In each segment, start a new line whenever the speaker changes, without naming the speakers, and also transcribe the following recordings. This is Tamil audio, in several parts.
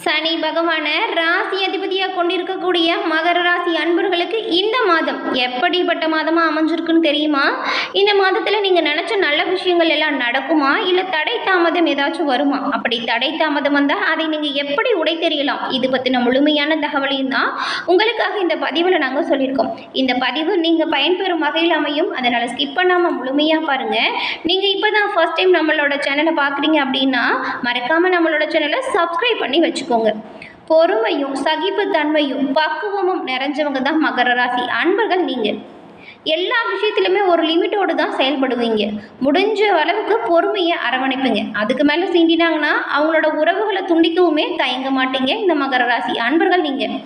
சனி பகவான ராசி அதிபதியாக கொண்டிருக்கக்கூடிய மகர ராசி அன்பர்களுக்கு இந்த மாதம் எப்படிப்பட்ட மாதமாக அமைஞ்சிருக்குன்னு தெரியுமா? இந்த மாதத்தில் நீங்கள் நினச்ச நல்ல விஷயங்கள் எல்லாம் நடக்குமா, இல்லை தடை தாமதம் ஏதாச்சும் வருமா? அப்படி தடை தாமதம் வந்தால் அதை நீங்கள் எப்படி உடை தெரியலாம்? இது பற்றின முழுமையான தகவலையும் தான் உங்களுக்காக இந்த பதிவில் நாங்கள் சொல்லியிருக்கோம். இந்த பதிவு நீங்கள் பயன்பெறும் வகையில் அமையும், அதனால் ஸ்கிப் பண்ணாமல் முழுமையாக பாருங்கள். நீங்கள் இப்போ தான் ஃபர்ஸ்ட் டைம் நம்மளோட சேனலை பார்க்குறீங்க அப்படின்னா மறக்காமல் நம்மளோட சேனலை சப்ஸ்கிரைப் பண்ணி வச்சுக்கோங்க. பொறுமையும் சகிப்புத்தன்மையும் பக்குவமும் நிறைஞ்சவங்க தான் மகர ராசி அன்பர்கள். நீங்கள் எல்லா விஷயத்திலுமே ஒரு லிமிட்டோடு தான் செயல்படுவீங்க. முடிஞ்ச அளவுக்கு பொறுமையை அரவணைப்பீங்க. அதுக்கு மேலே சீண்டினாங்கன்னா அவங்களோட உறவுகளை துண்டிக்கவுமே தயங்க மாட்டீங்க. இந்த மகர ராசி அன்பர்கள் நீங்கள்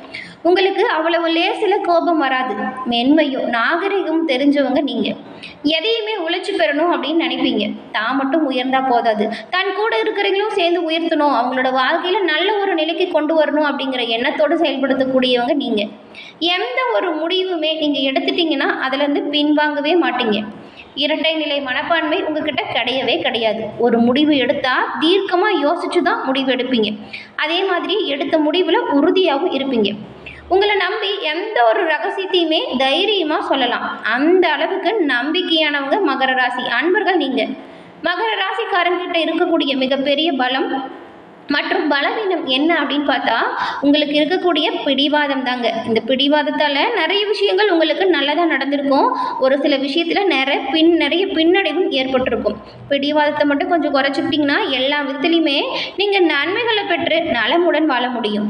உங்களுக்கு அவ்வளவு லேசில் கோபம் வராது. மென்மையும் நாகரிகமும் தெரிஞ்சவங்க நீங்கள். எதையுமே உழைச்சி பெறணும் அப்படின்னு நினைப்பீங்க. தான் மட்டும் உயர்ந்தா போதாது, தன் கூட இருக்கிறவங்களும் சேர்ந்து உயர்த்தணும், அவங்களோட வாழ்க்கையில் நல்ல ஒரு நிலைக்கு கொண்டு வரணும் அப்படிங்கிற எண்ணத்தோடு செயல்படுத்தக்கூடியவங்க நீங்கள். எந்த ஒரு முடிவுமே நீங்கள் எடுத்துட்டீங்கன்னா அதுலேருந்து பின்வாங்கவே மாட்டீங்க. இரட்டை நிலை மனப்பான்மை உங்ககிட்ட கிடையவே கிடையாது. ஒரு முடிவு எடுத்தால் தீர்க்கமாக யோசிச்சு தான் முடிவு எடுப்பீங்க. அதே மாதிரி எடுத்த முடிவில் உறுதியாகவும் இருப்பீங்க. உங்களை நம்பி எந்த ஒரு ரகசியத்தையுமே தைரியமாக சொல்லலாம். அந்த அளவுக்கு நம்பிக்கையானவங்க மகர ராசி அன்பர்கள் நீங்கள். மகர ராசிக்காரங்கிட்ட இருக்கக்கூடிய மிகப்பெரிய பலம் மற்றும் பலவீனம் என்ன அப்படின்னு பார்த்தா உங்களுக்கு இருக்கக்கூடிய பிடிவாதம் தாங்க. இந்த பிடிவாதத்தால் நிறைய விஷயங்கள் உங்களுக்கு நல்லதாக நடந்திருக்கும். ஒரு சில விஷயத்தில் நிறைய பின்னடைவும் ஏற்பட்டிருக்கும். பிடிவாதத்தை மட்டும் கொஞ்சம் குறைச்சிக்கிட்டிங்கன்னா எல்லா விதத்துலையுமே நீங்கள் நன்மைகளை பெற்று நலமுடன் வாழ முடியும்.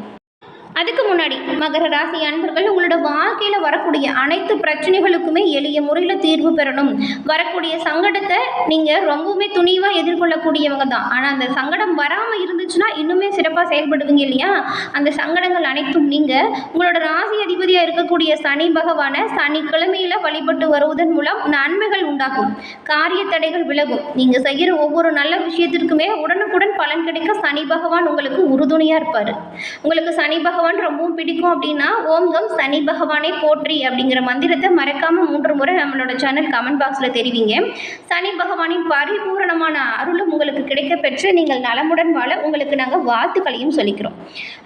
அதுக்கு முன்னாடி மகர ராசி அன்பர்கள் உங்களோட வாழ்க்கையில் வரக்கூடிய அனைத்து பிரச்சனைகளுக்குமே எளிய முறையில் தீர்வு பெறணும். வரக்கூடிய சங்கடத்தை நீங்கள் ரொம்பவுமே துணிவாக எதிர்கொள்ளக்கூடியவங்க தான். ஆனால் அந்த சங்கடம் வராமல் இருந்துச்சுன்னா இன்னுமே சிறப்பாக செயல்படுவீங்க இல்லையா? அந்த சங்கடங்கள் அனைத்தும் நீங்கள் உங்களோட ராசி அதிபதியாக இருக்கக்கூடிய சனி பகவானை சனிக்கிழமையில் வழிபட்டு வருவதன் மூலம் நன்மைகள் உண்டாகும். காரிய தடைகள் விலகும். நீங்கள் செய்கிற ஒவ்வொரு நல்ல விஷயத்திற்குமே உடனுக்குடன் பலன் கிடைக்க சனி பகவான் உங்களுக்கு உறுதுணையாக இருப்பார். உங்களுக்கு சனி பகவான் ரொம்பவும் பிடிக்கும் அப்படின்னா ஓம் சனி பகவானை போற்றி அப்படிங்கிற மந்திரத்தை மறக்காம 3 முறை நம்மளோட சேனல் கமெண்ட் பாக்ஸில் தெரிவிங்க. சனி பகவானின் பரிபூரணமான அருளும் உங்களுக்கு கிடைக்க பெற்று நீங்கள் நலமுடன் வாழ உங்களுக்கு நாங்கள் வாழ்த்துக்களையும் சொல்லிக்கிறோம்.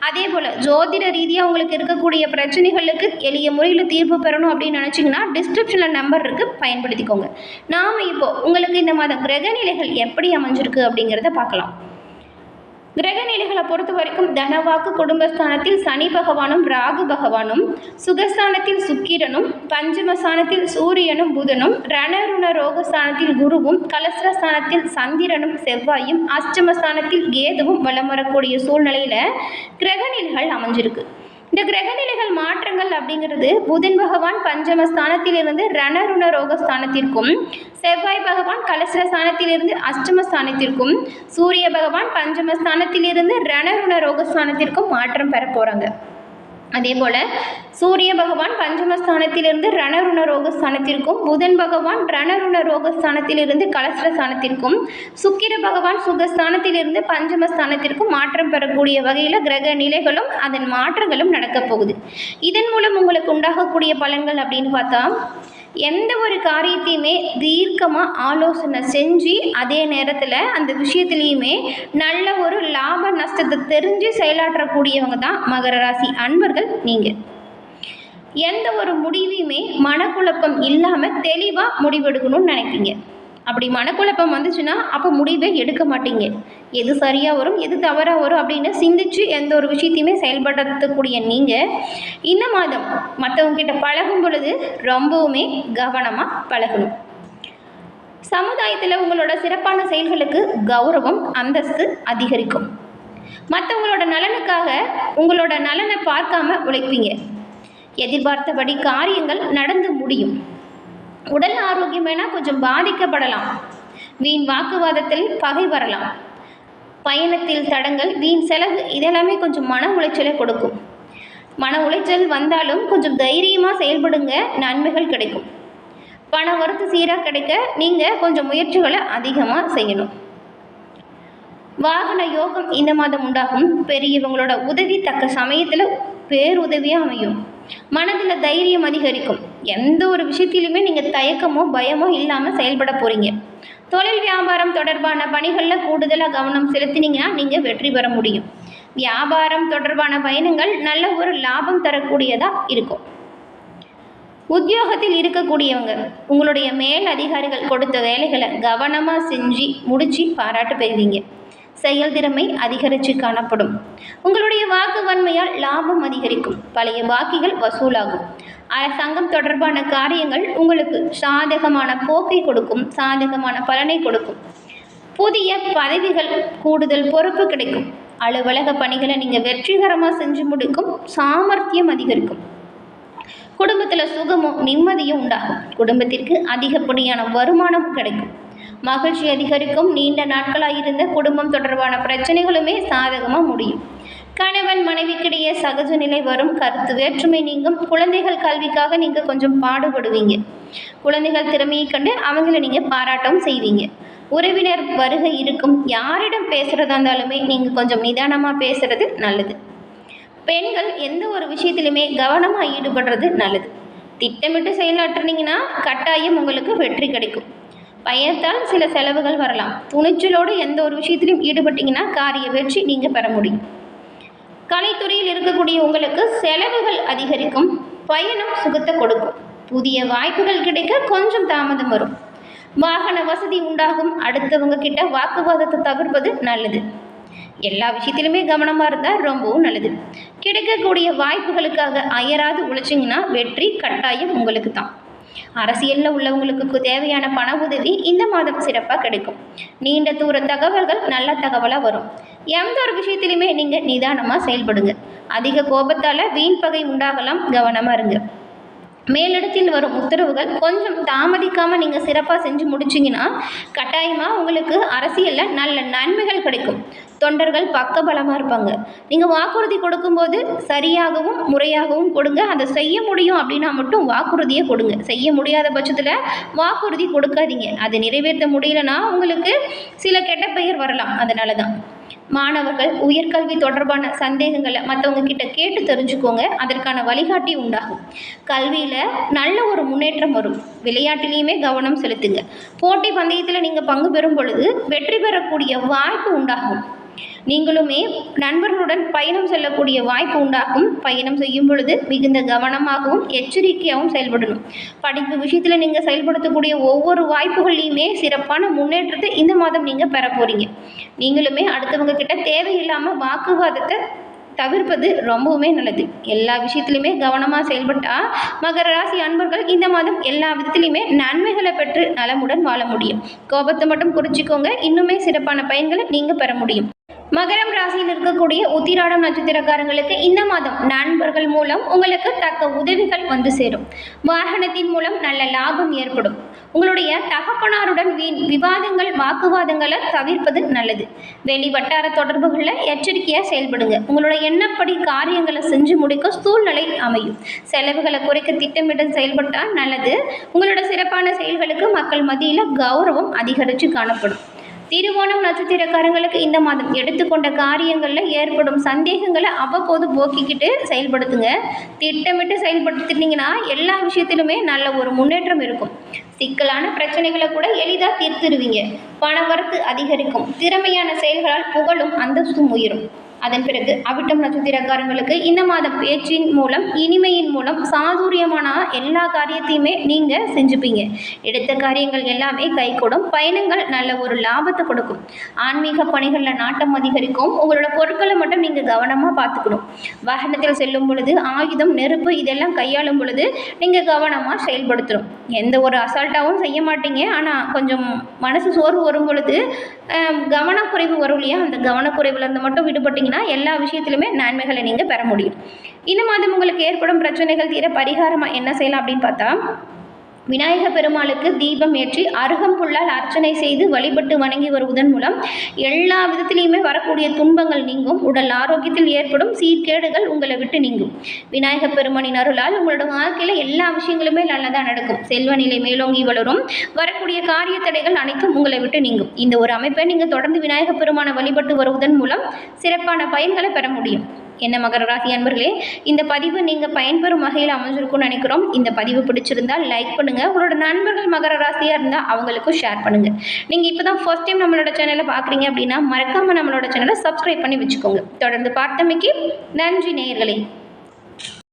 அதே போல் ஜோதிட ரீதியாக உங்களுக்கு இருக்கக்கூடிய பிரச்சனைகளுக்கு எளிய முறையில் தீர்வு பெறணும் அப்படின்னு நினச்சிங்கன்னா டிஸ்கிரிப்ஷனில் நம்பர் இருக்குது, பயன்படுத்திக்கோங்க. நாம் இப்போ உங்களுக்கு இந்த மாதம் கிரக நிலைகள் எப்படி அமைஞ்சிருக்கு அப்படிங்கிறத பார்க்கலாம். கிரக நிலைகளை பொறுத்த வரைக்கும் தனவாக்கு குடும்பஸ்தானத்தில் சனி பகவானும் ராகு பகவானும், சுகஸ்தானத்தில் சுக்கிரனும், பஞ்சமஸ்தானத்தில் சூரியனும் புதனும், ரணருண ரோகஸ்தானத்தில் குருவும், கலஸ்ரஸ்தானத்தில் சந்திரனும் செவ்வாயும், அஷ்டமஸ்தானத்தில் கேதுவும் வலம் வரக்கூடிய சூழ்நிலையில் கிரக நிலைகள் அமைஞ்சிருக்கு. இந்த கிரகநிலைகள் மாற்றங்கள் அப்படிங்கிறது புதன் பகவான் பஞ்சமஸ்தானத்திலிருந்து ரணருண ரோகஸ்தானத்திற்கும், செவ்வாய் பகவான் கலசரஸ்தானத்திலிருந்து அஷ்டமஸ்தானத்திற்கும், சூரிய பகவான் பஞ்சமஸ்தானத்திலிருந்து ரணருண ரோகஸ்தானத்திற்கும் மாற்றம் பெற போகிறாங்க. அதே போல் சூரிய பகவான் பஞ்சமஸ்தானத்திலிருந்து ரணருண ரோகஸ்தானத்திற்கும், புதன் பகவான் ரணருண ரோகஸ்தானத்திலிருந்து கலசரஸ்தானத்திற்கும், சுக்கிர பகவான் சுகஸ்தானத்திலிருந்து பஞ்சமஸ்தானத்திற்கும் மாற்றம் பெறக்கூடிய வகையில் கிரக நிலைகளும் அதன் மாற்றங்களும் நடக்கப் போகுது. இதன் மூலம் உங்களுக்கு உண்டாகக்கூடிய பலன்கள் அப்படின்னு பார்த்தா எந்த ஒரு காரியத்தையுமே தீர்க்கமாக ஆலோசனை செஞ்சு அதே நேரத்தில் அந்த விஷயத்துலேயுமே நல்ல ஒரு லாப நஷ்டத்தை தெரிஞ்சு செயலாற்றக்கூடியவங்க தான் மகர ராசி அன்பர்கள் நீங்கள். எந்த ஒரு முடிவையுமே மனக்குழப்பம் இல்லாமல் தெளிவாக முடிவெடுக்கணும்னு நினைப்பீங்க. அப்படி மனக்குழப்பம் வந்துச்சுன்னா அப்போ முடிவே எடுக்க மாட்டீங்க. எது சரியாக வரும் எது தவறாக வரும் அப்படின்னு சிந்திச்சு எந்த ஒரு விஷயத்தையுமே செயல்படுத்தக்கூடிய நீங்கள் இந்த மாதம் மற்றவங்ககிட்ட பழகும் பொழுது ரொம்பவுமே கவனமாக பழகணும். சமுதாயத்தில் உங்களோட சிறப்பான செயல்களுக்கு கௌரவம் அந்தஸ்து அதிகரிக்கும். மற்றவங்களோட நலனுக்காக உங்களோட நலனை பார்க்காம உழைப்பீங்க. எதிர்பார்த்தபடி காரியங்கள் நடந்து முடியும். உடல் ஆரோக்கியம் வேணால் கொஞ்சம் பாதிக்கப்படலாம். வீண் வாக்குவாதத்தில் பகை வரலாம். பயணத்தில் தடங்கள், வீண் செலவு, இதெல்லாமே கொஞ்சம் மன உளைச்சலை கொடுக்கும். மன உளைச்சல் வந்தாலும் கொஞ்சம் தைரியமாக செயல்படுங்க, நன்மைகள் கிடைக்கும். பண வரத்து சீராக கிடைக்க நீங்கள் கொஞ்சம் முயற்சிகளை அதிகமாக செய்யணும். வாகன யோகம் இந்த மாதம் உண்டாகும். பெரியவங்களோட உதவி தக்க சமயத்தில் பேருதவியாக அமையும். மனதில் தைரியம் அதிகரிக்கும். எந்த ஒரு விஷயத்திலுமே நீங்கள் தயக்கமோ பயமோ இல்லாமல் செயல்பட போகிறீங்க. தொழில் வியாபாரம் தொடர்பான பணிகளில் கூடுதலாக கவனம் செலுத்தினீங்கன்னா நீங்கள் வெற்றி பெற முடியும். வியாபாரம் தொடர்பான பயணங்கள் நல்ல ஒரு லாபம் தரக்கூடியதாக இருக்கும். உத்தியோகத்தில் இருக்கக்கூடியவங்க உங்களுடைய மேல் அதிகாரிகள் கொடுத்த வேலைகளை கவனமாக செஞ்சு முடித்து பாராட்டு பெறுவீங்க. செயல்திறமை அதிகரித்து காணப்படும். உங்களுடைய வாக்கு வன்மையால் லாபம் அதிகரிக்கும். பழைய பாக்கிகள் வசூலாகும். அரசாங்கம் தொடர்பான காரியங்கள் உங்களுக்கு சாதகமான போக்கை கொடுக்கும், சாதகமான பலனை கொடுக்கும். புதிய பதவிகள், கூடுதல் பொறுப்பு கிடைக்கும். அலுவலக பணிகளை நீங்கள் வெற்றிகரமாக செஞ்சு முடிக்கும். சாமர்த்தியம் அதிகரிக்கும். குடும்பத்தில் சுகமும் நிம்மதியும் உண்டாகும். குடும்பத்திற்கு அதிகப்படியான வருமானம் கிடைக்கும். மகிழ்ச்சி அதிகரிக்கும். நீண்ட நாட்களாக இருந்த குடும்பம் தொடர்பான பிரச்சனைகளுமே சாதகமாக முடியும். கணவன் மனைவிக்கிடையே சகஜ நிலை வரும். கருத்து வேற்றுமை நீங்கும். குழந்தைகள் கல்விக்காக நீங்கள் கொஞ்சம் பாடுபடுவீங்க. குழந்தைகள் திறமையை கண்டு அவங்கள நீங்கள் பாராட்டவும் செய்வீங்க. உறவினர் வருகை இருக்கும். யாரிடம் பேசுகிறதா இருந்தாலுமே நீங்கள் கொஞ்சம் நிதானமாக பேசுகிறது நல்லது. பெண்கள் எந்த ஒரு விஷயத்திலுமே கவனமாக ஈடுபடுறது நல்லது. திட்டமிட்டு செயலாற்றுனீங்கன்னா கட்டாயம் உங்களுக்கு வெற்றி கிடைக்கும். பயத்தால் சில செலவுகள் வரலாம். துணிச்சலோடு எந்த ஒரு விஷயத்திலும் ஈடுபட்டீங்கன்னா காரிய வெற்றி நீங்கள் பெற முடியும். கலைத்துறையில் இருக்கக்கூடிய உங்களுக்கு செலவுகள் அதிகரிக்கும். பயணம் சுகத்தை கொடுக்கும். புதிய வாய்ப்புகள் கிடைக்க கொஞ்சம் தாமதம் வரும். வாகன வசதி உண்டாகும். அடுத்தவங்க கிட்ட வாக்குவாதத்தை தவிர்ப்பது நல்லது. எல்லா விஷயத்திலுமே கவனமாக இருந்தால் ரொம்பவும் நல்லது. கிடைக்கக்கூடிய வாய்ப்புகளுக்காக அயராது உழைச்சிங்கன்னா வெற்றி கட்டாயம் உங்களுக்கு தான். அரசியலில் உள்ளவங்களுக்கு தேவையான பண உதவி இந்த மாதம் சிறப்பாக கிடைக்கும். நீண்ட தூர தகவல்கள் நல்ல தகவலாக வரும். எந்த ஒரு விஷயத்திலுமே நீங்கள் நிதானமாக செயல்படுங்க. அதிக கோபத்தால் வீண் பகை உண்டாகலாம். கவனமாக இருங்க. மேலிடத்தில் வரும் உத்தரவுகள் கொஞ்சம் தாமதிக்காமல் நீங்கள் சிறப்பாக செஞ்சு முடிச்சிங்கன்னா கட்டாயமாக உங்களுக்கு அரசியலில் நல்ல நன்மைகள் கிடைக்கும். தொண்டர்கள் பக்கபலமாக இருப்பாங்க. நீங்கள் வாக்குறுதி கொடுக்கும்போது சரியாகவும் முறையாகவும் கொடுங்க. அதை செய்ய முடியும் அப்படின்னா மட்டும் வாக்குறுதியை கொடுங்க. செய்ய முடியாத பட்சத்தில் வாக்குறுதி கொடுக்காதீங்க. அதை நிறைவேற்ற முடியலன்னா உங்களுக்கு சில கெட்ட பெயர் வரலாம். அதனால தான் மாணவர்கள் உயர்கல்வி தொடர்பான சந்தேகங்களை மற்றவங்க கிட்ட கேட்டு தெரிஞ்சுக்கோங்க. அதற்கான வழிகாட்டி உண்டாகும். கல்வியில் நல்ல ஒரு முன்னேற்றம் வரும். விளையாட்டிலையுமே கவனம் செலுத்துங்க. போட்டி பந்தயத்தில் நீங்கள் பங்கு பெறும் பொழுது வெற்றி பெறக்கூடிய வாய்ப்பு உண்டாகும். நீங்களுமே நண்பர்களுடன் பயணம் செல்லக்கூடிய வாய்ப்பு உண்டாகும். பயணம் செய்யும் பொழுது மிகுந்த கவனமாகவும் எச்சரிக்கையாகவும் செயல்படணும். படிப்பு விஷயத்தில் நீங்கள் செயல்படுத்தக்கூடிய ஒவ்வொரு வாய்ப்புகள்லையுமே சிறப்பான முன்னேற்றத்தை இந்த மாதம் நீங்கள் பெற போகிறீங்க. நீங்களுமே அடுத்தவங்க கிட்ட தேவையில்லாமல் வாக்குவாதத்தை தவிர்ப்பது ரொம்பவுமே நல்லது. எல்லா விஷயத்திலுமே கவனமாக செயல்பட்டால் மகர ராசி அன்பர்கள் இந்த மாதம் எல்லா விதத்திலையுமே நன்மைகளை பெற்று நலமுடன் வாழ முடியும். கோபத்தை மட்டும் குறிச்சிக்கோங்க. இன்னுமே சிறப்பான பயன்களை நீங்கள் பெற முடியும். மகரம் ராசியில் இருக்கக்கூடிய உத்திராடம் நட்சத்திரக்காரங்களுக்கு இந்த மாதம் நண்பர்கள் மூலம் உங்களுக்கு தக்க உதவிகள் வந்து சேரும். வாகனத்தின் மூலம் நல்ல லாபம் ஏற்படும். உங்களுடைய தகப்பனாருடன் விவாதங்கள் வாக்குவாதங்களை தவிர்ப்பது நல்லது. வெளி வட்டார தொடர்புகளில் எச்சரிக்கையாக செயல்படுங்க. உங்களோட எண்ணப்படி காரியங்களை செஞ்சு முடிக்க சூழ்நிலை அமையும். செலவுகளை குறைக்க திட்டமிட்டு செயல்பட்டால் நல்லது. உங்களோட சிறப்பான செயல்களுக்கு மக்கள் மத்தியில் கௌரவம் அதிகரித்து காணப்படும். திருவோணம் நட்சத்திரக்காரங்களுக்கு இந்த மாதம் எடுத்துக்கொண்ட காரியங்களில் ஏற்படும் சந்தேகங்களை அவ்வப்போது போக்கிக்கிட்டு செயல்படுத்துங்க. திட்டமிட்டு செயல்படுத்தினீங்கன்னா எல்லா விஷயத்திலுமே நல்ல ஒரு முன்னேற்றம் இருக்கும். சிக்கலான பிரச்சனைகளை கூட எளிதாக தீர்த்துடுவீங்க. பண வரத்து அதிகரிக்கும். திறமையான செயல்களால் புகழும் அந்தஸ்தும் உயரும். அதன் பிறகு அவிட்டம் நட்சத்திரக்காரங்களுக்கு இந்த மாதம் பேச்சின் மூலம் இனிமையின் மூலம் சாதுரியமான எல்லா காரியத்தையுமே நீங்கள் செஞ்சுப்பீங்க. எடுத்த காரியங்கள் எல்லாமே கைகூடும். பயணங்கள் நல்ல ஒரு லாபத்தை கொடுக்கும். ஆன்மீக பணிகளில் நாட்டம் அதிகரிக்கும். உங்களோட பொருட்களை மட்டும் நீங்கள் கவனமாக பார்த்துக்கணும். வாகனத்தில் செல்லும் பொழுது ஆயுதம் நெருப்பு இதெல்லாம் கையாளும் பொழுது நீங்கள் கவனமாக செயல்படுத்தணும். எந்த ஒரு அசால்ட்டாகவும் செய்ய மாட்டீங்க. ஆனால் கொஞ்சம் மனசு சோர்வு வரும் பொழுது கவனக்குறைவு வரும் இல்லையா, அந்த கவனக்குறைவுலேருந்து மட்டும் விடுபட்டீங்கன்னா எல்லா விஷயத்திலுமே நன்மைகளை நீங்கள் பெற முடியும். இந்த மாதம் உங்களுக்கு ஏற்படும் பிரச்சனைகள் தீர பரிகாரமாக என்ன செய்யலாம் அப்படின்னு பார்த்தா, விநாயக பெருமாளுக்கு தீபம் ஏற்றி அருகம்புல்லால் அர்ச்சனை செய்து வழிபட்டு வணங்கி வருவதன் மூலம் எல்லா விதத்திலையுமே வரக்கூடிய துன்பங்கள் நீங்கும். உடல் ஆரோக்கியத்தில் ஏற்படும் சீர்கேடுகள் உங்களை விட்டு நீங்கும். விநாயக பெருமானின் அருளால் உங்களோட வாழ்க்கையில் எல்லா விஷயங்களுமே நல்லதாக நடக்கும். செல்வ நிலை மேலோங்கி வளரும். வரக்கூடிய காரிய தடைகள் அனைத்தும் உங்களை விட்டு நீங்கும். இந்த ஒரு அமைப்பை நீங்கள் தொடர்ந்து விநாயக பெருமானை வழிபட்டு வருவதன் மூலம் சிறப்பான பயன்களை பெற முடியும். என்ன மகர ராசி அன்பர்களே, இந்த பதிவு நீங்கள் பயன்பெறும் வகையில் அமைஞ்சிருக்கும்னு நினைக்கிறோம். இந்த பதிவு பிடிச்சிருந்தால் லைக் பண்ணுங்கள். உங்களோட நண்பர்கள் மகர ராசியாக இருந்தால் அவங்களுக்கும் ஷேர் பண்ணுங்கள். நீங்கள் இப்போ தான் ஃபர்ஸ்ட் டைம் நம்மளோட சேனலை பார்க்குறீங்க அப்படின்னா மறக்காமல் நம்மளோட சேனலை சப்ஸ்கிரைப் பண்ணி வச்சுக்கோங்க. தொடர்ந்து பார்த்தமைக்கு நன்றி நேயர்களே.